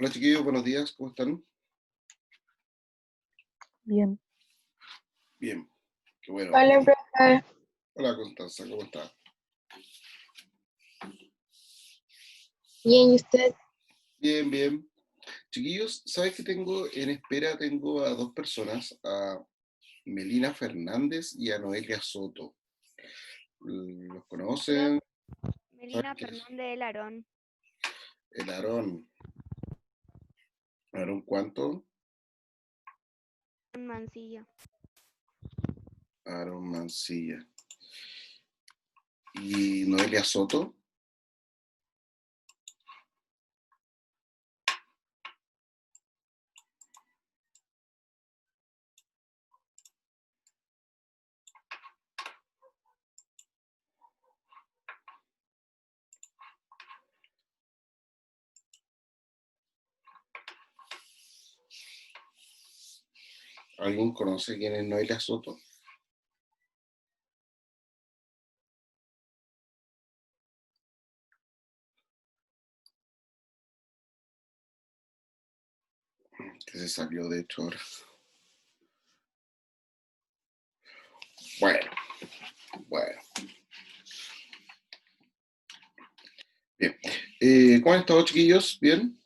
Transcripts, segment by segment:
Hola chiquillos, buenos días, ¿cómo están? Bien. Bien, qué bueno. Hola, profe. Hola Constanza, ¿cómo estás? Bien, ¿y usted? Bien, bien. Chiquillos, ¿sabes que tengo en espera? Tengo a dos personas, a Melina Fernández y a Noelia Soto. ¿Los Yo, conocen? ¿Saben Melina quiénes son? Fernández del Arón, El Aarón. ¿Aarón cuánto? Mancilla. Aarón Mancilla. ¿Y Noelia Soto? ¿Alguien conoce quién es Noelia Soto? Que se salió de hecho ahora. Bueno, bueno. Bien. ¿Cómo han estado chiquillos? ¿Bien?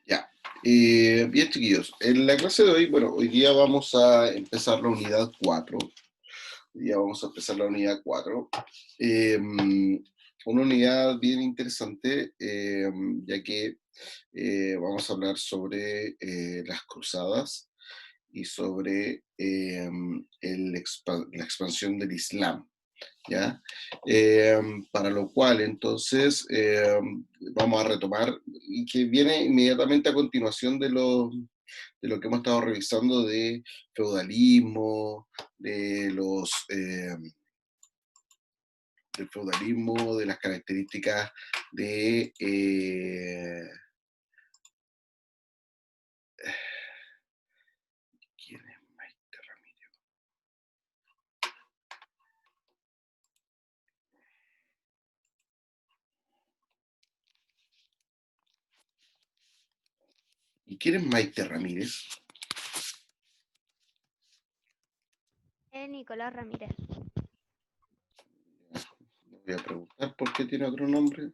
Ya. Bien, chiquillos. En la clase de hoy, bueno, hoy día vamos a empezar la unidad 4. Hoy día vamos a empezar la unidad 4. Una unidad bien interesante, ya que vamos a hablar sobre las cruzadas y sobre la expansión del Islam. ¿Ya? Para lo cual, entonces, vamos a retomar, y que viene inmediatamente a continuación de lo que hemos estado revisando de feudalismo, del feudalismo, de las características de... ¿quién es Maite Ramírez? ¿Y quién es Maite Ramírez? Nicolás Ramírez. Voy a preguntar por qué tiene otro nombre.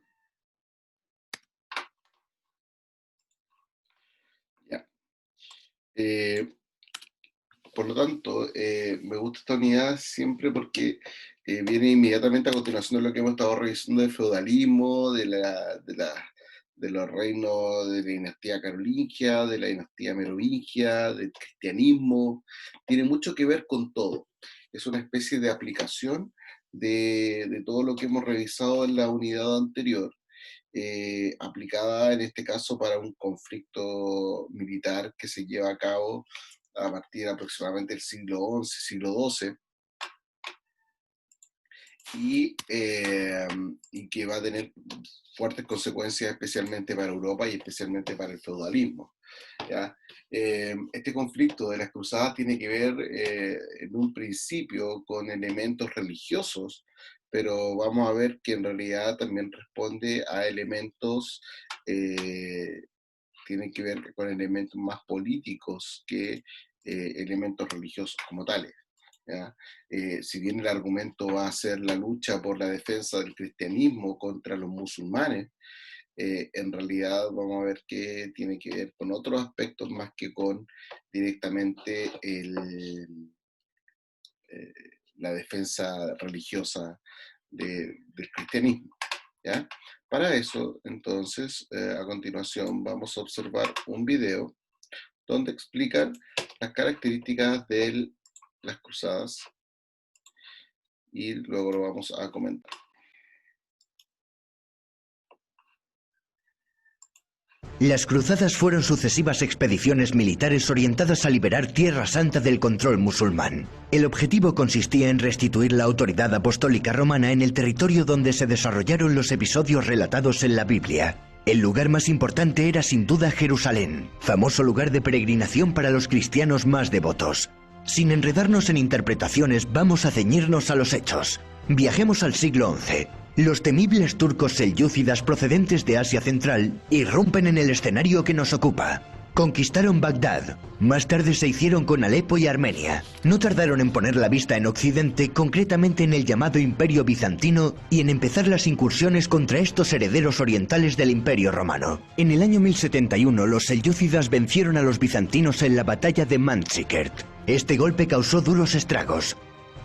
Ya. Por lo tanto, me gusta esta unidad siempre porque viene inmediatamente a continuación de lo que hemos estado revisando del feudalismo, de los reinos de la dinastía carolingia, de la dinastía merovingia, del cristianismo. Tiene mucho que ver con todo. Es una especie de aplicación de todo lo que hemos revisado en la unidad anterior, aplicada en este caso para un conflicto militar que se lleva a cabo a partir aproximadamente del siglo XI, siglo XII, y que va a tener fuertes consecuencias especialmente para Europa y especialmente para el feudalismo. ¿Ya? Este conflicto de las cruzadas tiene que ver en un principio con elementos religiosos, pero vamos a ver que en realidad también responde a elementos, tienen que ver con elementos más políticos que elementos religiosos como tales. ¿Ya? Si bien el argumento va a ser la lucha por la defensa del cristianismo contra los musulmanes, en realidad vamos a ver que tiene que ver con otros aspectos más que con directamente eh, la defensa religiosa del cristianismo. ¿Ya? Para eso, entonces, a continuación vamos a observar un video donde explican las características de las cruzadas y luego lo vamos a comentar. Las cruzadas fueron sucesivas expediciones militares orientadas a liberar Tierra Santa del control musulmán. El objetivo consistía en restituir la autoridad apostólica romana en el territorio donde se desarrollaron los episodios relatados en la Biblia. El lugar más importante era sin duda Jerusalén, famoso lugar de peregrinación para los cristianos más devotos. Sin enredarnos en interpretaciones, vamos a ceñirnos a los hechos. Viajemos al siglo XI. Los temibles turcos selyúcidas procedentes de Asia Central irrumpen en el escenario que nos ocupa. Conquistaron Bagdad. Más tarde se hicieron con Alepo y Armenia. No tardaron en poner la vista en Occidente, concretamente en el llamado Imperio Bizantino, y en empezar las incursiones contra estos herederos orientales del Imperio Romano. En el año 1071, los selyúcidas vencieron a los bizantinos en la batalla de Manzikert. Este golpe causó duros estragos.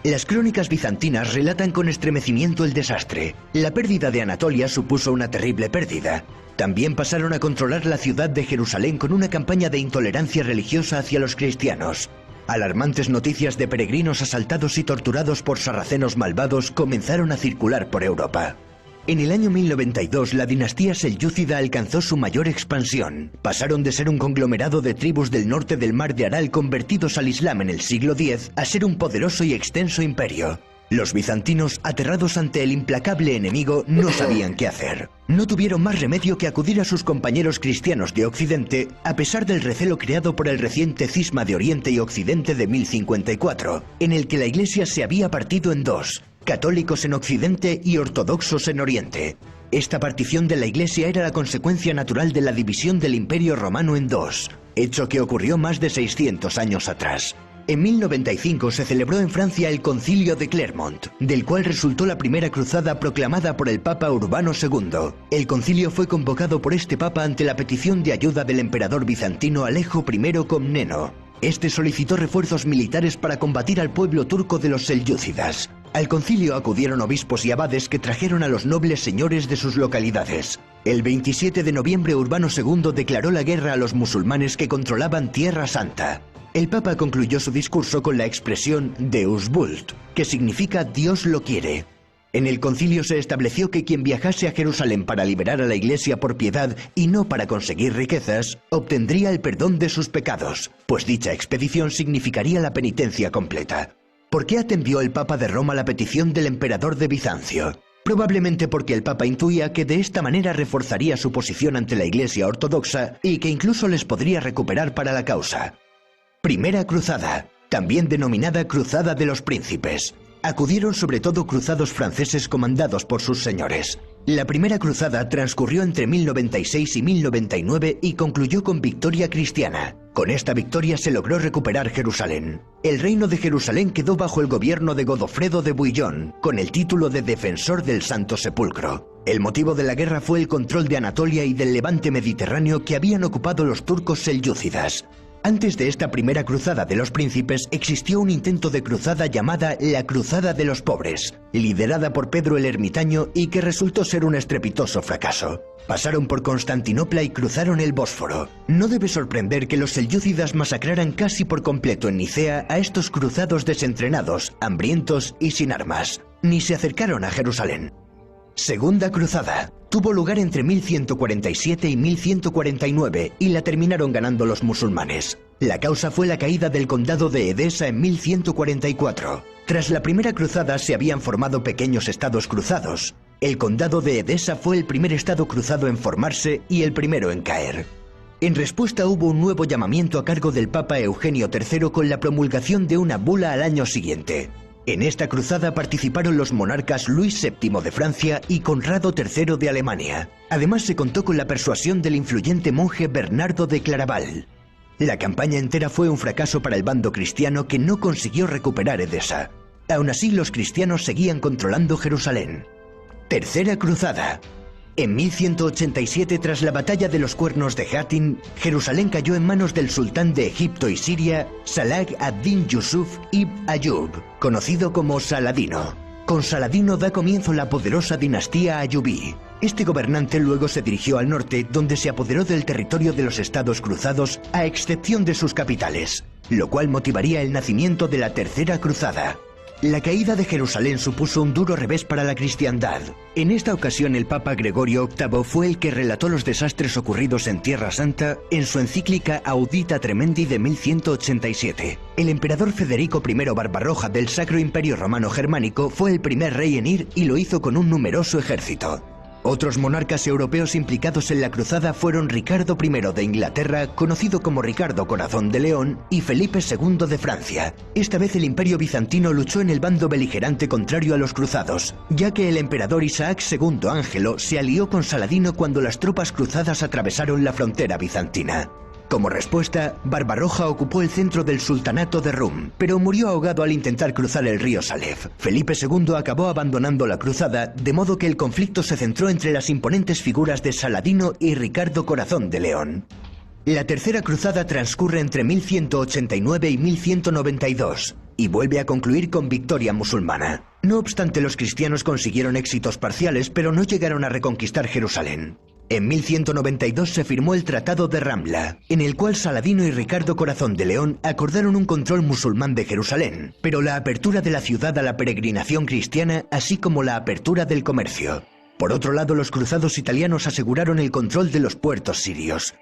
Las crónicas bizantinas relatan con estremecimiento el desastre. La pérdida de Anatolia supuso una terrible pérdida. También pasaron a controlar la ciudad de Jerusalén con una campaña de intolerancia religiosa hacia los cristianos. Alarmantes noticias de peregrinos asaltados y torturados por sarracenos malvados comenzaron a circular por Europa. En el año 1092, la dinastía selyúcida alcanzó su mayor expansión. Pasaron de ser un conglomerado de tribus del norte del Mar de Aral convertidos al Islam en el siglo X a ser un poderoso y extenso imperio. Los bizantinos, aterrados ante el implacable enemigo, no sabían qué hacer. No tuvieron más remedio que acudir a sus compañeros cristianos de Occidente, a pesar del recelo creado por el reciente cisma de Oriente y Occidente de 1054, en el que la Iglesia se había partido en dos: católicos en Occidente y ortodoxos en Oriente. Esta partición de la Iglesia era la consecuencia natural de la división del Imperio Romano en dos, hecho que ocurrió más de 600 años atrás. En 1095 se celebró en Francia el Concilio de Clermont, del cual resultó la primera cruzada proclamada por el Papa Urbano II. El concilio fue convocado por este papa ante la petición de ayuda del emperador bizantino Alejo I Comneno. Este solicitó refuerzos militares para combatir al pueblo turco de los selyúcidas. Al concilio acudieron obispos y abades que trajeron a los nobles señores de sus localidades. El 27 de noviembre Urbano II declaró la guerra a los musulmanes que controlaban Tierra Santa. El Papa concluyó su discurso con la expresión Deus vult, que significa Dios lo quiere. En el concilio se estableció que quien viajase a Jerusalén para liberar a la Iglesia por piedad y no para conseguir riquezas, obtendría el perdón de sus pecados, pues dicha expedición significaría la penitencia completa. ¿Por qué atendió el Papa de Roma la petición del emperador de Bizancio? Probablemente porque el Papa intuía que de esta manera reforzaría su posición ante la Iglesia ortodoxa y que incluso les podría recuperar para la causa. Primera Cruzada, también denominada Cruzada de los Príncipes. Acudieron sobre todo cruzados franceses comandados por sus señores. La primera cruzada transcurrió entre 1096 y 1099 y concluyó con victoria cristiana. Con esta victoria se logró recuperar Jerusalén. El reino de Jerusalén quedó bajo el gobierno de Godofredo de Bouillon, con el título de Defensor del Santo Sepulcro. El motivo de la guerra fue el control de Anatolia y del levante mediterráneo que habían ocupado los turcos selyúcidas. Antes de esta primera cruzada de los príncipes existió un intento de cruzada llamada la Cruzada de los Pobres, liderada por Pedro el Ermitaño y que resultó ser un estrepitoso fracaso. Pasaron por Constantinopla y cruzaron el Bósforo. No debe sorprender que los selyúcidas masacraran casi por completo en Nicea a estos cruzados desentrenados, hambrientos y sin armas. Ni se acercaron a Jerusalén. Segunda Cruzada. Tuvo lugar entre 1147 y 1149 y la terminaron ganando los musulmanes. La causa fue la caída del condado de Edesa en 1144. Tras la primera cruzada se habían formado pequeños estados cruzados. El condado de Edesa fue el primer estado cruzado en formarse y el primero en caer. En respuesta hubo un nuevo llamamiento a cargo del Papa Eugenio III con la promulgación de una bula al año siguiente. En esta cruzada participaron los monarcas Luis VII de Francia y Conrado III de Alemania. Además se contó con la persuasión del influyente monje Bernardo de Claraval. La campaña entera fue un fracaso para el bando cristiano que no consiguió recuperar Edesa. Aún así, los cristianos seguían controlando Jerusalén. Tercera Cruzada. En 1187, tras la batalla de los Cuernos de Hattin, Jerusalén cayó en manos del sultán de Egipto y Siria, Salah ad-Din Yusuf ibn Ayyub, conocido como Saladino. Con Saladino da comienzo la poderosa dinastía ayubí. Este gobernante luego se dirigió al norte, donde se apoderó del territorio de los estados cruzados, a excepción de sus capitales, lo cual motivaría el nacimiento de la Tercera Cruzada. La caída de Jerusalén supuso un duro revés para la cristiandad. En esta ocasión el Papa Gregorio VIII fue el que relató los desastres ocurridos en Tierra Santa en su encíclica Audita Tremendi de 1187. El emperador Federico I Barbarroja del Sacro Imperio Romano Germánico fue el primer rey en ir y lo hizo con un numeroso ejército. Otros monarcas europeos implicados en la cruzada fueron Ricardo I de Inglaterra, conocido como Ricardo Corazón de León, y Felipe II de Francia. Esta vez el Imperio Bizantino luchó en el bando beligerante contrario a los cruzados, ya que el emperador Isaac II Ángelo se alió con Saladino cuando las tropas cruzadas atravesaron la frontera bizantina. Como respuesta, Barbarroja ocupó el centro del sultanato de Rum, pero murió ahogado al intentar cruzar el río Salef. Felipe II acabó abandonando la cruzada, de modo que el conflicto se centró entre las imponentes figuras de Saladino y Ricardo Corazón de León. La tercera cruzada transcurre entre 1189 y 1192, y vuelve a concluir con victoria musulmana. No obstante, los cristianos consiguieron éxitos parciales, pero no llegaron a reconquistar Jerusalén. En 1192 se firmó el Tratado de Ramla, en el cual Saladino y Ricardo Corazón de León acordaron un control musulmán de Jerusalén, pero la apertura de la ciudad a la peregrinación cristiana, así como la apertura del comercio. Por otro lado, los cruzados italianos aseguraron el control de los puertos sirios.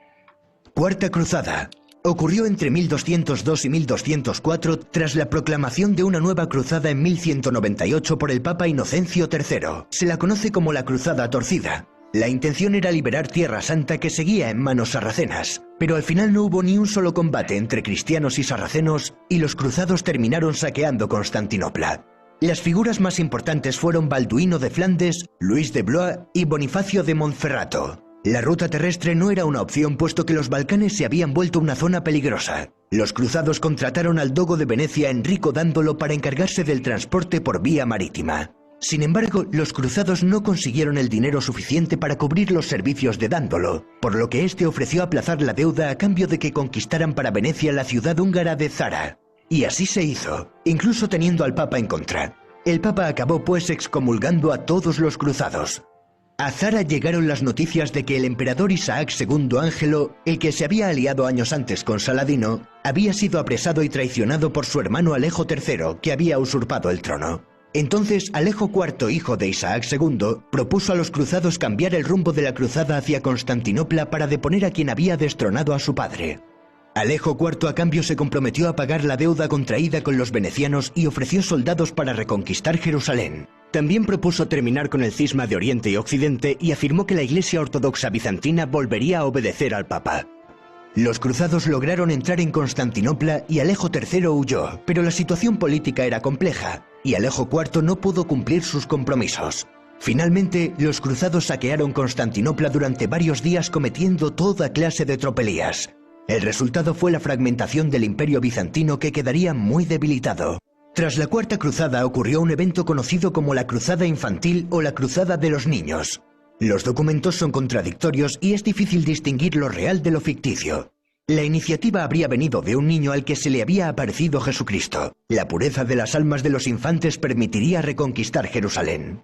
Cuarta Cruzada. Ocurrió entre 1202 y 1204 tras la proclamación de una nueva cruzada en 1198 por el Papa Inocencio III. Se la conoce como la Cruzada Torcida. La intención era liberar Tierra Santa, que seguía en manos sarracenas, pero al final no hubo ni un solo combate entre cristianos y sarracenos y los cruzados terminaron saqueando Constantinopla. Las figuras más importantes fueron Balduino de Flandes, Luis de Blois y Bonifacio de Montferrato. La ruta terrestre no era una opción puesto que los Balcanes se habían vuelto una zona peligrosa. Los cruzados contrataron al dogo de Venecia Enrico Dándolo para encargarse del transporte por vía marítima. Sin embargo, los cruzados no consiguieron el dinero suficiente para cubrir los servicios de Dándolo, por lo que este ofreció aplazar la deuda a cambio de que conquistaran para Venecia la ciudad húngara de Zara. Y así se hizo, incluso teniendo al Papa en contra. El Papa acabó pues excomulgando a todos los cruzados. A Zara llegaron las noticias de que el emperador Isaac II Ángelo, el que se había aliado años antes con Saladino, había sido apresado y traicionado por su hermano Alejo III, que había usurpado el trono. Entonces Alejo IV, hijo de Isaac II, propuso a los cruzados cambiar el rumbo de la cruzada hacia Constantinopla para deponer a quien había destronado a su padre. Alejo IV a cambio se comprometió a pagar la deuda contraída con los venecianos y ofreció soldados para reconquistar Jerusalén. También propuso terminar con el cisma de Oriente y Occidente y afirmó que la Iglesia Ortodoxa bizantina volvería a obedecer al Papa. Los cruzados lograron entrar en Constantinopla y Alejo III huyó, pero la situación política era compleja y Alejo IV no pudo cumplir sus compromisos. Finalmente, los cruzados saquearon Constantinopla durante varios días cometiendo toda clase de tropelías. El resultado fue la fragmentación del Imperio bizantino, que quedaría muy debilitado. Tras la Cuarta Cruzada ocurrió un evento conocido como la Cruzada Infantil o la Cruzada de los Niños. Los documentos son contradictorios y es difícil distinguir lo real de lo ficticio. La iniciativa habría venido de un niño al que se le había aparecido Jesucristo. La pureza de las almas de los infantes permitiría reconquistar Jerusalén.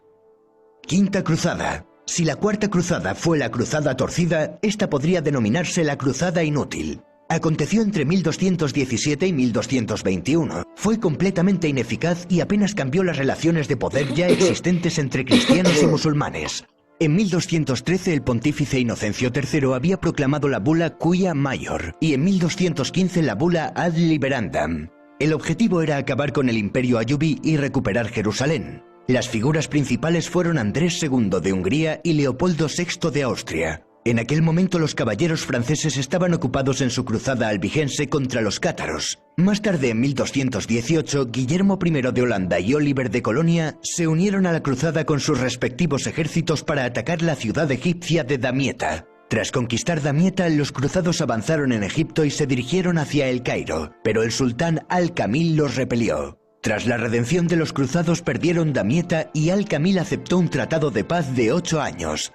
Quinta Cruzada. Si la Cuarta Cruzada fue la Cruzada Torcida, esta podría denominarse la Cruzada Inútil. Aconteció entre 1217 y 1221. Fue completamente ineficaz y apenas cambió las relaciones de poder ya existentes entre cristianos y musulmanes. En 1213 el pontífice Inocencio III había proclamado la bula Quia Maior y en 1215 la bula Ad Liberandam. El objetivo era acabar con el imperio ayubí y recuperar Jerusalén. Las figuras principales fueron Andrés II de Hungría y Leopoldo VI de Austria. En aquel momento los caballeros franceses estaban ocupados en su cruzada albigense contra los cátaros. Más tarde, en 1218, Guillermo I de Holanda y Oliver de Colonia se unieron a la cruzada con sus respectivos ejércitos para atacar la ciudad egipcia de Damieta. Tras conquistar Damieta, los cruzados avanzaron en Egipto y se dirigieron hacia El Cairo, pero el sultán Al-Kamil los repelió. Tras la redención de los cruzados perdieron Damieta y Al-Kamil aceptó un tratado de paz de 8 años.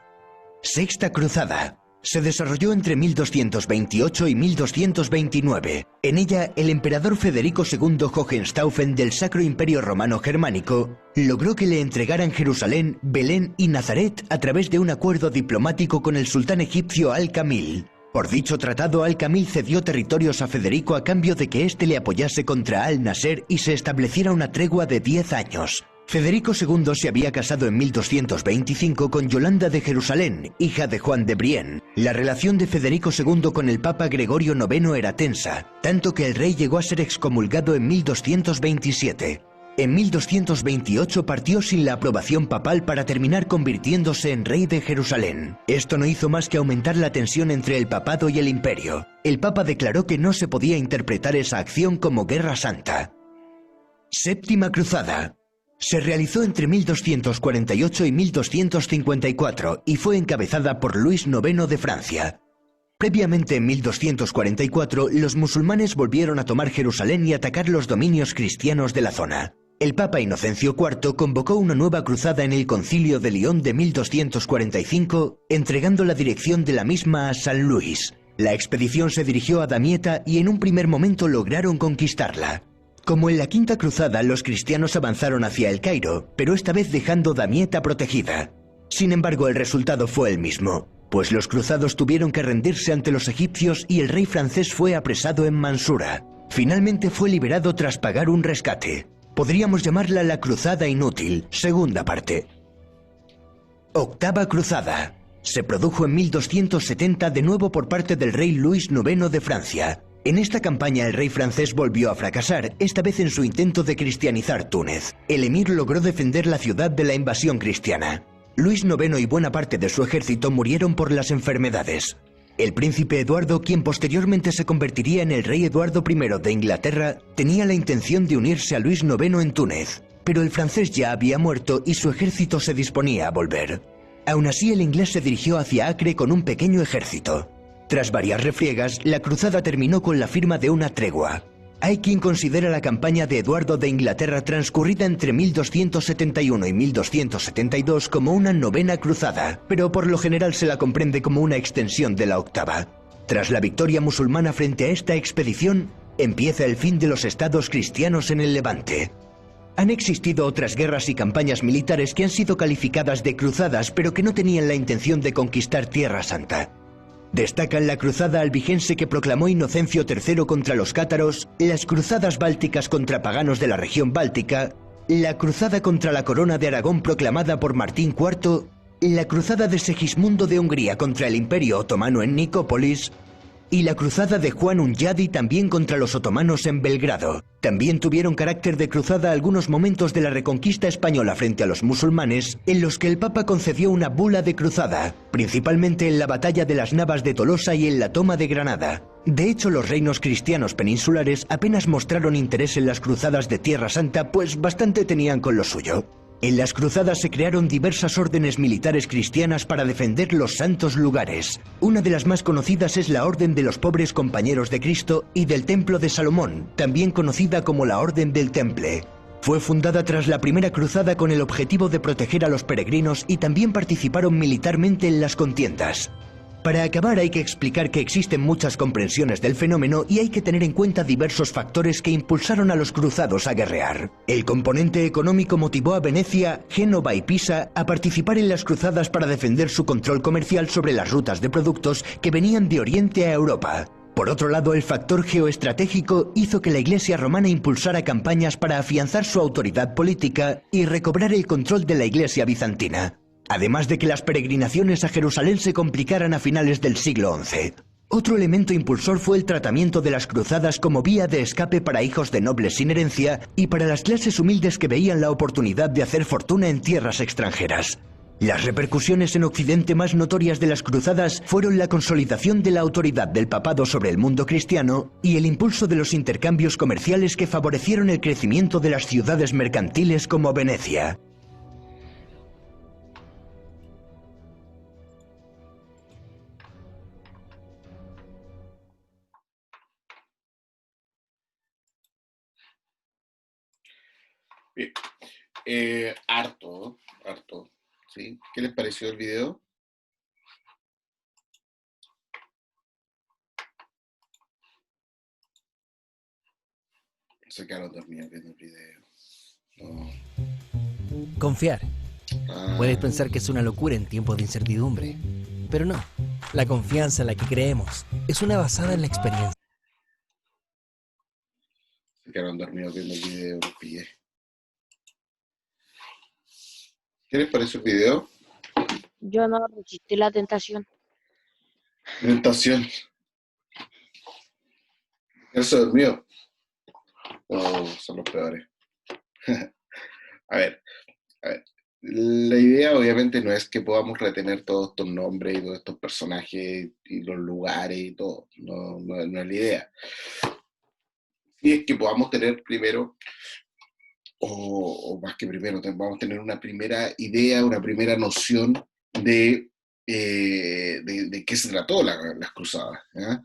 Sexta Cruzada. Se desarrolló entre 1228 y 1229. En ella, el emperador Federico II Hohenstaufen del Sacro Imperio Romano Germánico logró que le entregaran Jerusalén, Belén y Nazaret a través de un acuerdo diplomático con el sultán egipcio Al-Kamil. Por dicho tratado, Al-Kamil cedió territorios a Federico a cambio de que éste le apoyase contra Al-Nasser y se estableciera una tregua de 10 años. Federico II se había casado en 1225 con Yolanda de Jerusalén, hija de Juan de Brienne. La relación de Federico II con el Papa Gregorio IX era tensa, tanto que el rey llegó a ser excomulgado en 1227. En 1228 partió sin la aprobación papal para terminar convirtiéndose en rey de Jerusalén. Esto no hizo más que aumentar la tensión entre el papado y el imperio. El papa declaró que no se podía interpretar esa acción como guerra santa. Séptima Cruzada. Se realizó entre 1248 y 1254 y fue encabezada por Luis IX de Francia. Previamente, en 1244, los musulmanes volvieron a tomar Jerusalén y atacar los dominios cristianos de la zona. El Papa Inocencio IV convocó una nueva cruzada en el Concilio de León de 1245, entregando la dirección de la misma a San Luis. La expedición se dirigió a Damieta y en un primer momento lograron conquistarla. Como en la Quinta Cruzada, los cristianos avanzaron hacia el Cairo, pero esta vez dejando Damieta protegida. Sin embargo, el resultado fue el mismo, pues los cruzados tuvieron que rendirse ante los egipcios y el rey francés fue apresado en Mansura. Finalmente fue liberado tras pagar un rescate. Podríamos llamarla la Cruzada Inútil, segunda parte. Octava Cruzada. Se produjo en 1270 de nuevo por parte del rey Luis IX de Francia. En esta campaña el rey francés volvió a fracasar, esta vez en su intento de cristianizar Túnez. El emir logró defender la ciudad de la invasión cristiana. Luis IX y buena parte de su ejército murieron por las enfermedades. El príncipe Eduardo, quien posteriormente se convertiría en el rey Eduardo I de Inglaterra, tenía la intención de unirse a Luis IX en Túnez, pero el francés ya había muerto y su ejército se disponía a volver. Aún así, el inglés se dirigió hacia Acre con un pequeño ejército. Tras varias refriegas, la cruzada terminó con la firma de una tregua. Hay quien considera la campaña de Eduardo de Inglaterra transcurrida entre 1271 y 1272 como una novena cruzada, pero por lo general se la comprende como una extensión de la octava. Tras la victoria musulmana frente a esta expedición, empieza el fin de los estados cristianos en el Levante. Han existido otras guerras y campañas militares que han sido calificadas de cruzadas, pero que no tenían la intención de conquistar Tierra Santa. Destacan la cruzada albigense que proclamó Inocencio III contra los cátaros, las cruzadas bálticas contra paganos de la región báltica, la cruzada contra la corona de Aragón proclamada por Martín IV, la cruzada de Segismundo de Hungría contra el Imperio Otomano en Nicópolis, y la cruzada de Juan Hunyadi también contra los otomanos en Belgrado. También tuvieron carácter de cruzada algunos momentos de la reconquista española frente a los musulmanes, en los que el Papa concedió una bula de cruzada, principalmente en la batalla de las Navas de Tolosa y en la toma de Granada. De hecho, los reinos cristianos peninsulares apenas mostraron interés en las cruzadas de Tierra Santa, pues bastante tenían con lo suyo. En las cruzadas se crearon diversas órdenes militares cristianas para defender los santos lugares. Una de las más conocidas es la Orden de los Pobres Compañeros de Cristo y del Templo de Salomón, también conocida como la Orden del Temple. Fue fundada tras la primera cruzada con el objetivo de proteger a los peregrinos y también participaron militarmente en las contiendas. Para acabar, hay que explicar que existen muchas comprensiones del fenómeno y hay que tener en cuenta diversos factores que impulsaron a los cruzados a guerrear. El componente económico motivó a Venecia, Génova y Pisa a participar en las cruzadas para defender su control comercial sobre las rutas de productos que venían de Oriente a Europa. Por otro lado, el factor geoestratégico hizo que la Iglesia romana impulsara campañas para afianzar su autoridad política y recobrar el control de la Iglesia bizantina. Además de que las peregrinaciones a Jerusalén se complicaran a finales del siglo XI. Otro elemento impulsor fue el tratamiento de las cruzadas como vía de escape para hijos de nobles sin herencia y para las clases humildes que veían la oportunidad de hacer fortuna en tierras extranjeras. Las repercusiones en Occidente más notorias de las cruzadas fueron la consolidación de la autoridad del papado sobre el mundo cristiano y el impulso de los intercambios comerciales que favorecieron el crecimiento de las ciudades mercantiles como Venecia. Bien. Harto, ¿sí? ¿Qué les pareció el video? Se quedaron dormidos viendo el video. No. Confiar. Puedes pensar que es una locura en tiempos de incertidumbre, pero no. La confianza en la que creemos es una basada en la experiencia. Se quedaron dormidos viendo el video, los pillé. ¿Qué les parece el video? Yo no resistí la tentación. Tentación. ¿Quedarse dormido? Oh, son los peores. A ver, a ver. La idea obviamente no es que podamos retener todos estos nombres y todos estos personajes y los lugares y todo. No es la idea. Y es que podamos tener primero, o más que primero, vamos a tener una primera idea, una primera noción de qué se trató las cruzadas. ¿Ya?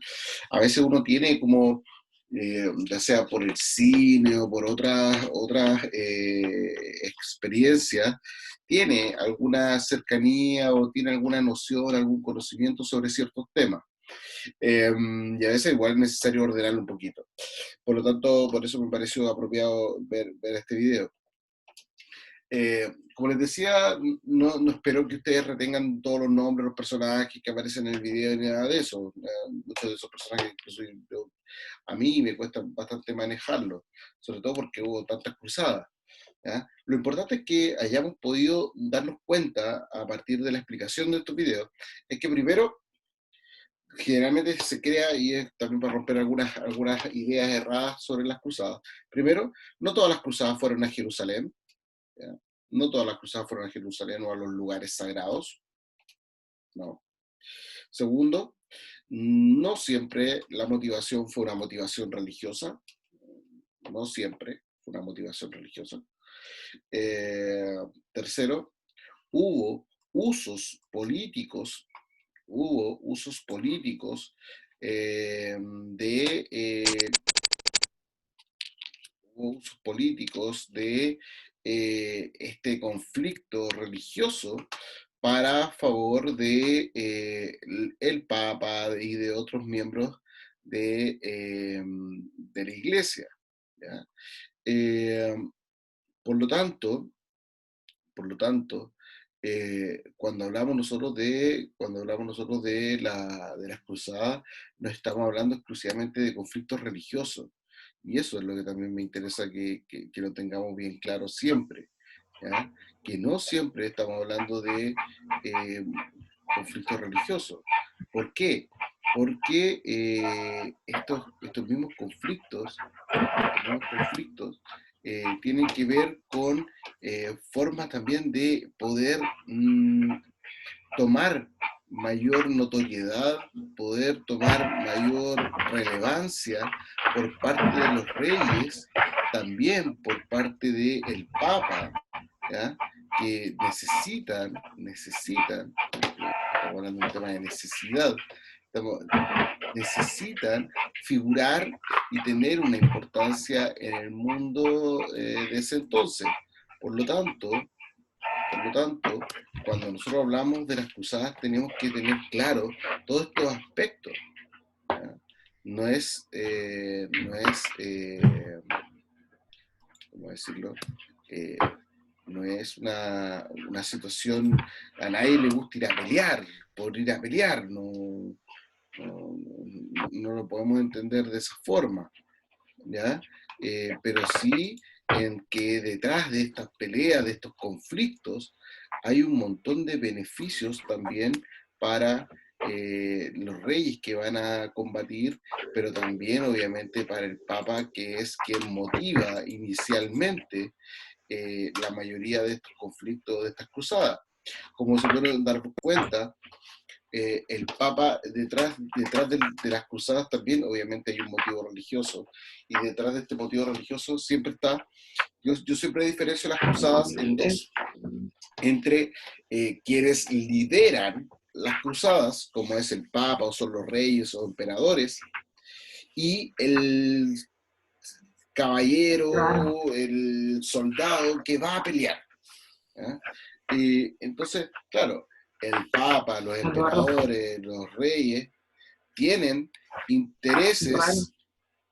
A veces uno tiene como, ya sea por el cine o por otras experiencias, tiene alguna cercanía o tiene alguna noción, algún conocimiento sobre ciertos temas. Y a veces igual es necesario ordenarlo un poquito. Por lo tanto, por eso me pareció apropiado ver este video. Como les decía, no espero que ustedes retengan todos los nombres, los personajes que aparecen en el video ni nada de eso. Muchos de esos personajes, incluso a mí me cuesta bastante manejarlos, sobre todo porque hubo tantas cruzadas. ¿Ya? Lo importante es que hayamos podido darnos cuenta, a partir de la explicación de estos videos, es que primero, generalmente se crea, y es también para romper algunas ideas erradas sobre las cruzadas. Primero, no todas las cruzadas fueron a Jerusalén, ¿ya? No todas las cruzadas fueron a Jerusalén o a los lugares sagrados, no. Segundo, no siempre la motivación fue una motivación religiosa, no siempre fue una motivación religiosa. Tercero, hubo usos políticos de este conflicto religioso para favor de el Papa y de otros miembros de la Iglesia. ¿Ya? Eh, por lo tanto, cuando hablamos nosotros de las cruzadas, no estamos hablando exclusivamente de conflictos religiosos. Y eso es lo que también me interesa que lo tengamos bien claro siempre. ¿Ya? Que no siempre estamos hablando de conflictos religiosos. ¿Por qué? Porque estos mismos conflictos tienen que ver con formas también de poder tomar mayor notoriedad, poder tomar mayor relevancia por parte de los reyes, también por parte del Papa, ¿ya? Que necesitan, estamos hablando de un tema de necesidad, necesitan figurar y tener una importancia en el mundo de ese entonces. Por lo tanto, cuando nosotros hablamos de las cruzadas, tenemos que tener claro todos estos aspectos. ¿Ya? No es, ¿cómo decirlo? No es una situación, a nadie le gusta ir a pelear, por ir a pelear, no lo podemos entender de esa forma, ¿ya? Pero sí en que detrás de estas peleas, de estos conflictos, hay un montón de beneficios también para los reyes que van a combatir, pero también obviamente para el Papa, que es quien motiva inicialmente la mayoría de estos conflictos, de estas cruzadas. Como se pueden dar cuenta, el Papa, detrás de las cruzadas también, obviamente hay un motivo religioso, y detrás de este motivo religioso siempre está, yo siempre diferencio las cruzadas en dos, entre quienes lideran las cruzadas, como es el Papa, o son los reyes o emperadores, y el caballero, el soldado que va a pelear. ¿Ya? Entonces, claro, el Papa, los emperadores, los reyes, tienen intereses,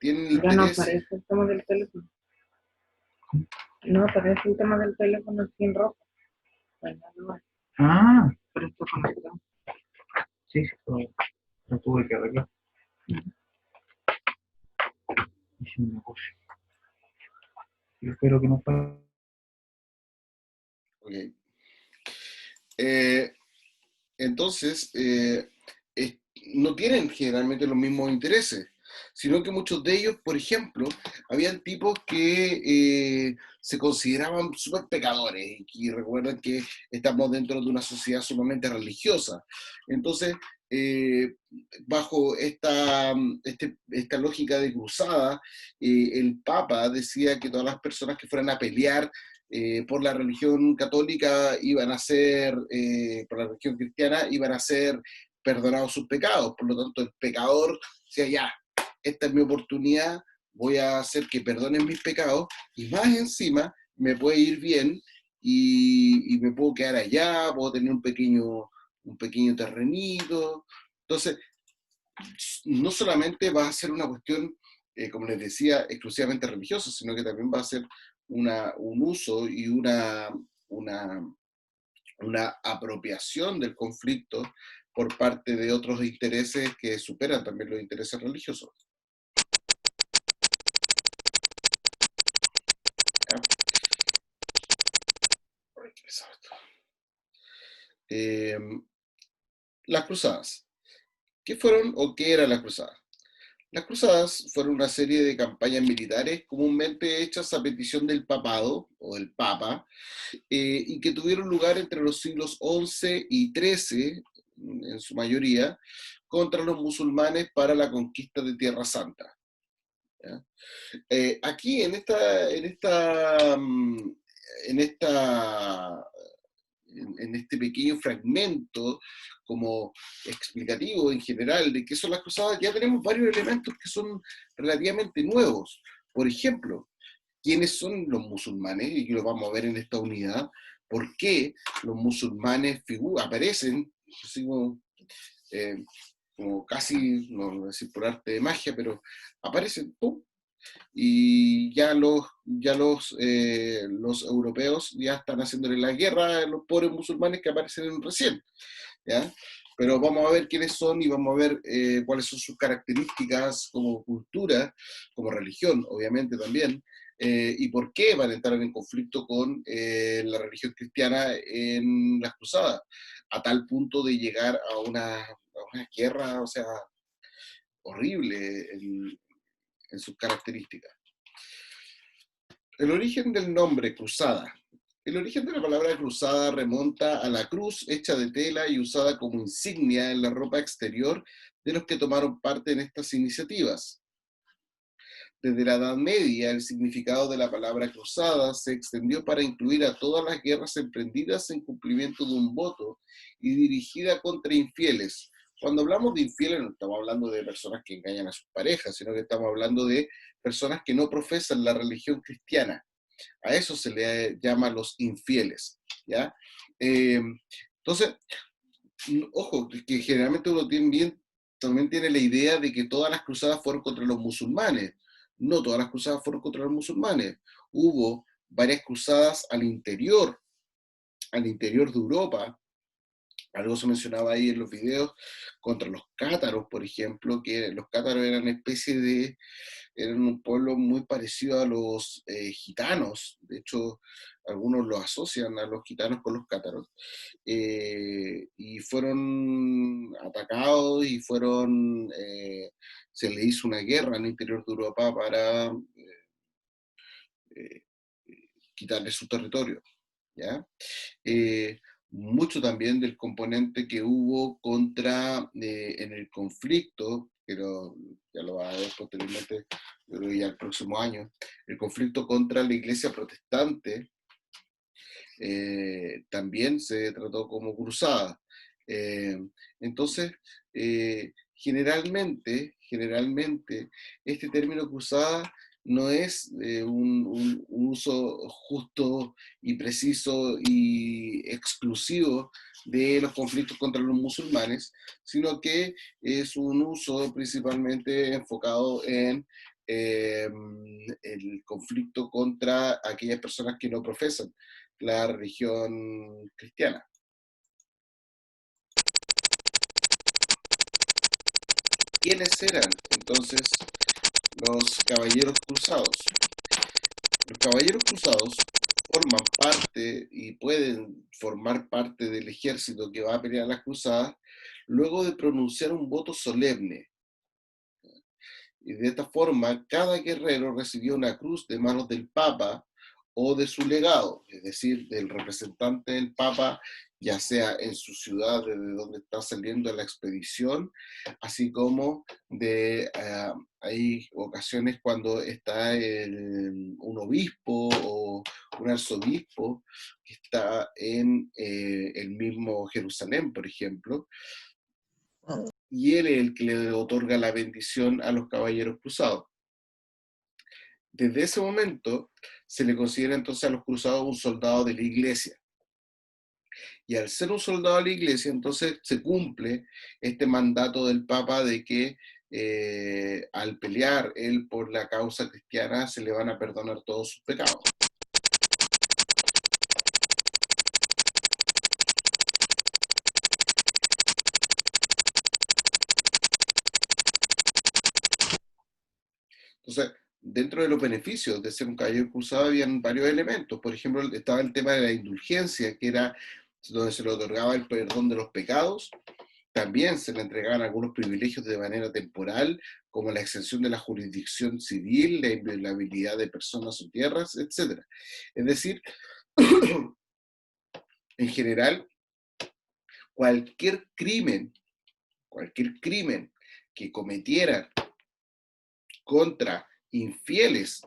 Ya no aparece el tema del teléfono. No aparece el tema del teléfono aquí en rojo. Bueno, no. Ah, pero está conectado. Sí, sí, lo tuve que arreglar. Hice un negocio. Y espero que no pase. Ok. Eh, entonces, no tienen generalmente los mismos intereses, sino que muchos de ellos, por ejemplo, habían tipos que se consideraban súper pecadores y recuerdan que estamos dentro de una sociedad sumamente religiosa. Entonces, eh, bajo esta lógica de cruzada, el Papa decía que todas las personas que fueran a pelear por la religión católica iban a ser, por la religión cristiana, iban a ser perdonados sus pecados. Por lo tanto, el pecador decía, ya, esta es mi oportunidad, voy a hacer que perdonen mis pecados y más encima me puede ir bien y me puedo quedar allá, puedo tener un pequeño terrenito. Entonces, no solamente va a ser una cuestión, como les decía, exclusivamente religiosa, sino que también va a ser un uso y una, una apropiación del conflicto por parte de otros intereses que superan también los intereses religiosos. ¿Ya? Eh, las cruzadas. ¿Qué fueron o qué eran las cruzadas? Las cruzadas fueron una serie de campañas militares comúnmente hechas a petición del papado o del papa y que tuvieron lugar entre los siglos XI y XIII, en su mayoría, contra los musulmanes para la conquista de Tierra Santa. ¿Ya? Aquí en esta en este pequeño fragmento como explicativo en general de qué son las cruzadas, ya tenemos varios elementos que son relativamente nuevos. Por ejemplo, ¿quiénes son los musulmanes? Y que lo vamos a ver en esta unidad. ¿Por qué los musulmanes aparecen así como casi, no voy a decir por arte de magia, pero aparecen, ¡pum! Y los europeos ya están haciéndole la guerra a los pobres musulmanes que aparecen recién, ¿ya? Pero vamos a ver quiénes son y vamos a ver cuáles son sus características como cultura, como religión, obviamente también, y por qué van a entrar en conflicto con la religión cristiana en las cruzadas, a tal punto de llegar a una guerra, o sea, horrible en sus características. El origen del nombre cruzada. El origen de la palabra cruzada remonta a la cruz hecha de tela y usada como insignia en la ropa exterior de los que tomaron parte en estas iniciativas. Desde la Edad Media, el significado de la palabra cruzada se extendió para incluir a todas las guerras emprendidas en cumplimiento de un voto y dirigida contra infieles. Cuando hablamos de infieles no estamos hablando de personas que engañan a sus parejas, sino que estamos hablando de personas que no profesan la religión cristiana. A eso se le llama los infieles, ¿ya? Entonces, ojo, que generalmente también tiene la idea de que todas las cruzadas fueron contra los musulmanes. No todas las cruzadas fueron contra los musulmanes. Hubo varias cruzadas al interior de Europa. Algo se mencionaba ahí en los videos, contra los cátaros, por ejemplo, que los cátaros eran un pueblo muy parecido a los gitanos. De hecho, algunos los asocian a los gitanos con los cátaros. Y fueron atacados y se le hizo una guerra en el interior de Europa para eh, quitarle su territorio, ¿ya? Mucho también del componente que hubo en el conflicto, pero ya lo va a ver posteriormente, yo creo que ya el próximo año, el conflicto contra la iglesia protestante también se trató como cruzada. Eh, entonces, generalmente, este término cruzada no es un uso justo y preciso y exclusivo de los conflictos contra los musulmanes, sino que es un uso principalmente enfocado en el conflicto contra aquellas personas que no profesan la religión cristiana. ¿Quiénes eran entonces los caballeros cruzados? Los caballeros cruzados forman parte y pueden formar parte del ejército que va a pelear las cruzadas luego de pronunciar un voto solemne. Y de esta forma, cada guerrero recibió una cruz de manos del Papa o de su legado, es decir, del representante del Papa, ya sea en su ciudad desde donde está saliendo la expedición, así como hay ocasiones cuando está un obispo o un arzobispo que está en el mismo Jerusalén, por ejemplo, y él es el que le otorga la bendición a los caballeros cruzados. Desde ese momento se le considera entonces a los cruzados un soldado de la iglesia. Y al ser un soldado de la iglesia, entonces se cumple este mandato del Papa de que al pelear él por la causa cristiana se le van a perdonar todos sus pecados. Entonces, dentro de los beneficios de ser un caballero cruzado habían varios elementos. Por ejemplo, estaba el tema de la indulgencia, que era donde se le otorgaba el perdón de los pecados. También se le entregaban algunos privilegios de manera temporal, como la exención de la jurisdicción civil, la inviolabilidad de personas o tierras, etc. Es decir, en general, cualquier crimen que cometieran contra infieles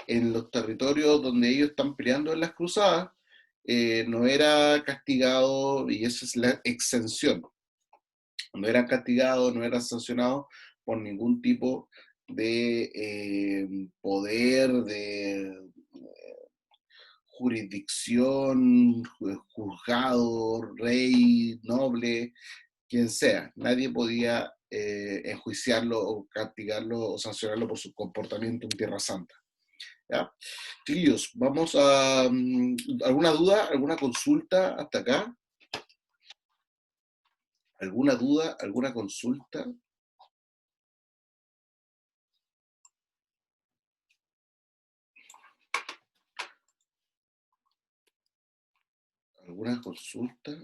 en los territorios donde ellos están peleando en las cruzadas, no era castigado, y esa es la exención, no era castigado, no era sancionado por ningún tipo de poder, de jurisdicción, juzgado, rey, noble, quien sea. Nadie podía enjuiciarlo o castigarlo o sancionarlo por su comportamiento en Tierra Santa. ¿Ya? Chiquillos, vamos a... ¿alguna duda, alguna consulta hasta acá? ¿Alguna duda, alguna consulta? ¿Alguna consulta?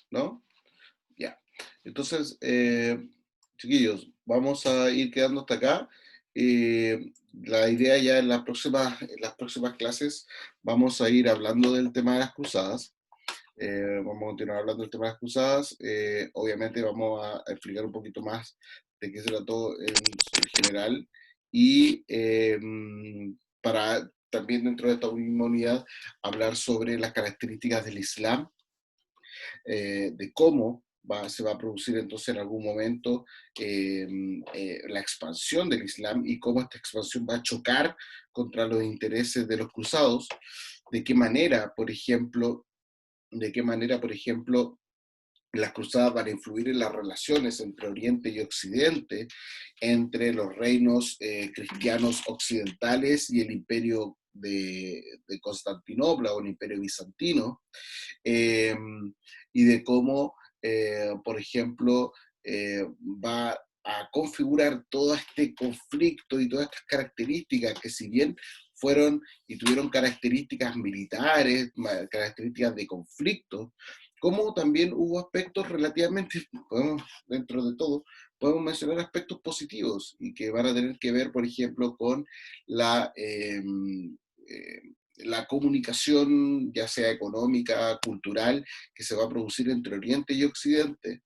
¿No? Ya. Entonces, chiquillos, vamos a ir quedando hasta acá. La idea ya en las próximas clases vamos a ir hablando del tema de las cruzadas. Vamos a continuar hablando del tema de las cruzadas. Obviamente vamos a explicar un poquito más de qué se trató en general. Y para también dentro de esta misma unidad hablar sobre las características del Islam, de cómo se va a producir entonces en algún momento la expansión del Islam y cómo esta expansión va a chocar contra los intereses de los cruzados, de qué manera, por ejemplo, las cruzadas van a influir en las relaciones entre Oriente y Occidente, entre los reinos cristianos occidentales y el imperio de Constantinopla o el imperio bizantino, y de cómo, por ejemplo, va a configurar todo este conflicto y todas estas características que, si bien fueron y tuvieron características militares, características de conflicto, como también hubo aspectos relativamente, dentro de todo, podemos mencionar aspectos positivos y que van a tener que ver, por ejemplo, con la comunicación, ya sea económica, cultural, que se va a producir entre Oriente y Occidente,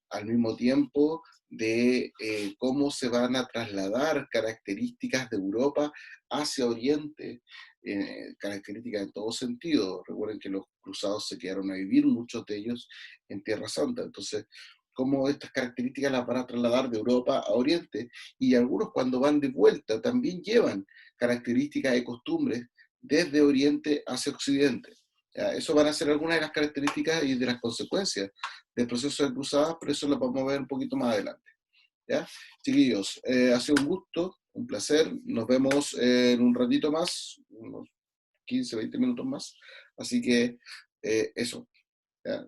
al mismo tiempo de cómo se van a trasladar características de Europa hacia Oriente, características en todo sentido. Recuerden que los cruzados se quedaron a vivir, muchos de ellos, en Tierra Santa. Entonces, cómo estas características las van a trasladar de Europa a Oriente, y algunos cuando van de vuelta también llevan características y costumbres desde Oriente hacia Occidente. ¿Ya? Eso van a ser algunas de las características y de las consecuencias del proceso de cruzadas, pero eso lo vamos a ver un poquito más adelante. ¿Ya? Chiquillos, ha sido un gusto. Un placer. Nos vemos en un ratito más, unos 15, 20 minutos más. Así que eso. ¿Ya?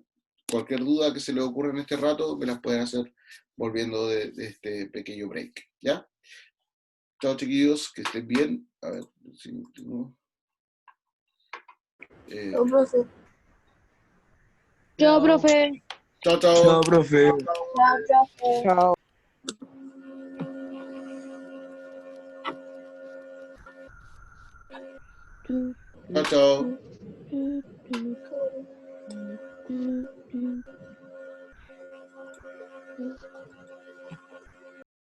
Cualquier duda que se les ocurra en este rato, me las pueden hacer volviendo de este pequeño break. ¿Ya? Chao, chiquillos, que estén bien. A ver, si no, Chao, profe. Chao, profe. chao, chao. Chao, profe. Chao, profe. Chao. Chao, chao. Tu, tu, tu, tu, tu.